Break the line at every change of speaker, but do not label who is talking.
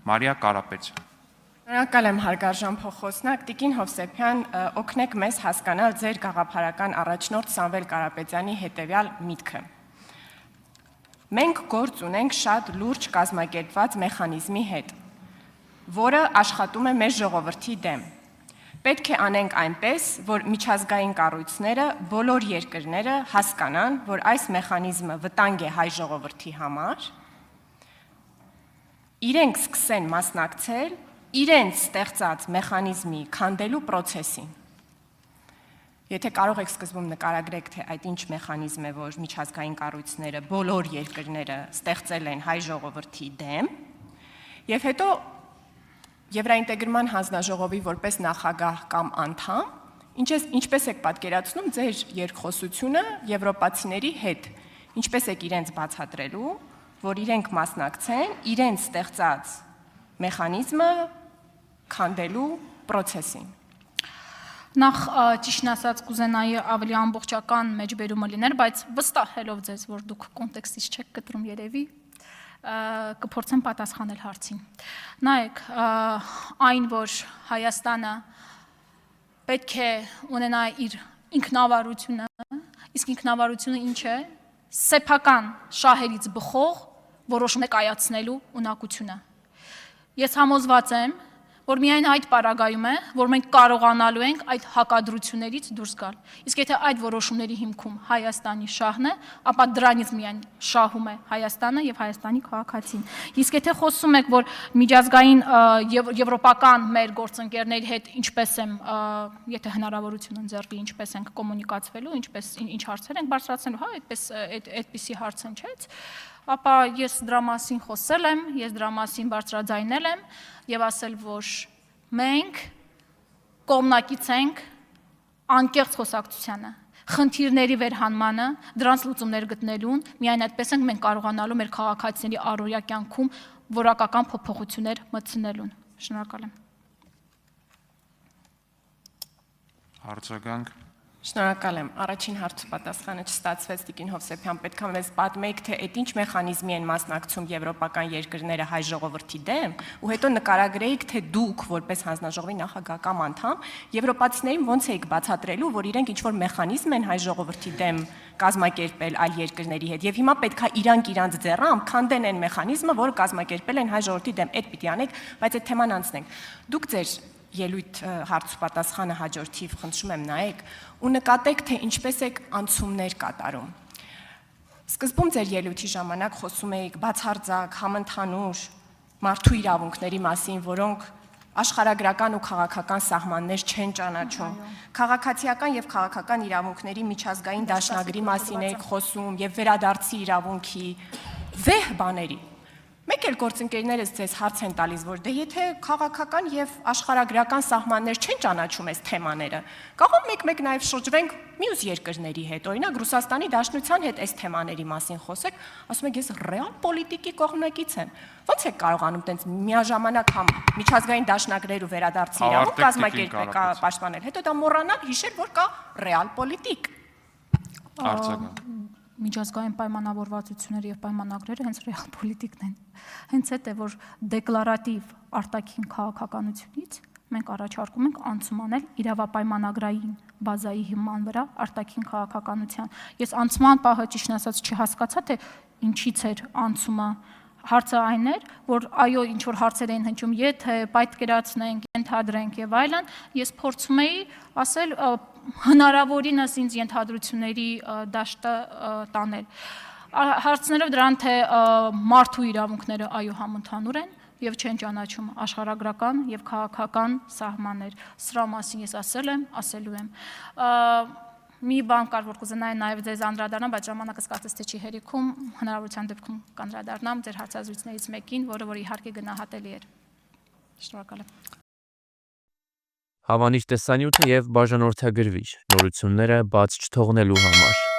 Մարիա Կարապետյան։
Շնորհակալ եմ հարգարժան փոխոսնակ, Տիկին Հովսեփյան, օգնեք մեզ հասկանալ ձեր գաղափարական առաջնորդ Սամվել Կարապետյանի հետևյալ միտքը։ Մենք գործ ունենք շատ լուրջ կազմակերպված մեխանիզմի հետ, որը աշխատում է մեր ժողովրդի դեմ։ Պետք է անենք այնպես, որ միջազգային կառույցները, բոլոր երկրները հասկանան, որ այս մեխանիզմը վտանգ է հայ ժողովրդի համար, իրենք սկսեն մասնակցել իրենց ստեղծած մեխանիզմի քանդելու պրոցեսին։ Եթե կարող եք սկզբում նկարագրեք, թե այդ ինչ մեխանիզմ է, որ միջազգային կառույցները, բոլոր երկրները ստեղծել են հայ ժողովրդի դեմ, եւ հետո Եվրաինտեգրման հանձնաժողովի որպես նախագահ կամ անդամ, ինչպես եք պատկերացնում ձեր երկխոսությունը եվրոպացիների հետ, ինչպես եք իրենց բացատրելու, որ իրենք մասնակցեն իրենց ստեղծած մեխանիզմը քանդելու պրոցեսին։
Նախ ճիշտն ասած կուզենայի ավելի ամբողջական մեջբերումը լիներ, բայց վստահելով ձեզ, որ դուք կոնտեքստից չեք կտրում երևի, կփորձեմ պատասխանել հարցին։ Նայեք, այն, որ Հայաստանը պետք է ունենա իր ինքնավարությունը, իսկ ինքնավարությունը ինչ է, սեփական շահերից բխող որոշումներ կայացնելու ունակությունը։ Ես համոզված եմ, որ միայն այդ պարագայում է, որ մենք կարողանալու ենք այդ հակադրություններից դուրս գալ։ Իսկ եթե այդ որոշումների հիմքում Հայաստանի շահն է, ապա դրանից միայն շահում է Հայաստանը եւ Հայաստանի քաղաքացին։ Իսկ եթե խոսում եք, որ միջազգային եվրոպական մեր գործընկերների հետ ինչպես եմ, եթե հնարավորություն ընձեռվի, ինչպես ենք կոմունիկացվելու, ինչ հարցեր ենք բարձրացնելու, հա, այդպիսի հարց հնչեց, ապա ես դրա մասին խոսել եմ, ես դրա մասին բարձրաձայնել եմ եւ ասել, որ մենք կողմնակից ենք անկեղծ խոսակցությանը, խնդիրների վերհանմանը, դրանց լուծումներ գտնելուն, միայն այդպես ենք մենք կարողանալու մեր քաղաքացիների առօրյա կյանքում որակական փոփոխություններ մտցնելուն։ Շնորհակալ եմ։
Հարցականք։
Շնորհակալ եմ։ Առաջին հարցը պատասխանը չստացվեց, Տիկին Հովսեփյան, պետք է մեզ պատմեք, թե այդ ինչ մեխանիզմի են մասնակցում եվրոպական երկրները հայ ժողովրդի դեմ, ու հետո նկարագրեիք, թե դուք որպես հանձնաժողովի նախագահ կամ անդամ եվրոպացիներին ոնց եք բացատրելու, որ իրենք ինչ-որ մեխանիզմ են հայ ժողովրդի դեմ կազմակերպել այլ երկրների հետ, եւ հիմա պետք է իրանք ձեռամբ քանդեն այն մեխանիզմը, որը կազմակերպել են հայ ժողովրդի դեմ, այդ պիտի անեք, բայց այդ թեման անցնենք։ Դուք ձեր ելույթ հարց ու պատասխանը հաջորդիվ խնդրում եմ նայեք ու նկատեք, թե ինչպես եք անցումներ կատարում։ Սկզբում ձեր ելույթի ժամանակ խոսում էիք բացարձակ, համընդհանուր մարդու իրավունքների մասին, որոնք աշխարհագրական ու քաղաքական սահմաններ չեն ճանաչում։ Քաղաքացիական եւ քաղաքական իրավունքների միջազգային դաշնագրի մասին եք խոսում եւ վերադարձի իրավունքի վեհ բաների։ Մեկ էլ գործընկերներս ձեզ հարց են տալիս, որ դե եթե քաղաքական եւ աշխարհագրական սահմաններ չեն ճանաչում այս թեմաները, կարող մեկ-մեկ նաեւ շրջվենք մյուս երկրների հետ, օրինակ Ռուսաստանի Դաշնության հետ այս թեմաների մասին խոսեք, ասում եք ես ռեալ պոլիտիկի կողմնակից եմ։ Ոնց եք կարողանում տենց միաժամանակ համ միջազգային դաշնագրեր ու վերադարձի իրավունք կազմակերպել, պաշտպանել, հետո դա մոռանալ, հիշել, որ կա ռեալ պոլիտիկ։
Միջազգային պայմանավորվածությունները եւ պայմանագրերը հենց ռեալ պոլիտիկն են։ Հենց այդ է, որ դեկլարատիվ արտաքին քաղաքականությունից մենք առաջարկում ենք անցում անել իրավապայմանագրային բազայի հիման վրա արտաքին քաղաքականության։ Ես անցման պահը ճիշտ ասած չհասկացա, թե ինչից էր անցումը։ Հարցը այն էր, որ այո, ինչ որ հարցեր էին հնչում, եթե պատկերացնենք, ենթադրենք եւ այլն, ես փորձում էի ասել հնարավորինս ինձ ենթադրությունների դաշտը տանել։ Հարցներով դրան, թե մարդու իրավունքները այո համընդհանուր են եւ չեն ճանաչում աշխարհագրական եւ քաղաքական սահմաններ։ Սրա մասին ես ասել եմ, ասելու եմ։ Մի բան կար, որ կուզենայի նաև ձեզ անդրադառնամ, բայց ժամանակս կարծես թե չի հերիքում, հնարավորության դեպքում կանդրադառնամ ձեր հարցազրույցներից մեկին, որ իհարկե գնահատելի էր։ Շնորհակալ եմ։
Հավանիր տեսանյութը եւ բաժանորդագրվիր նորությունները բաց չթողնելու համար։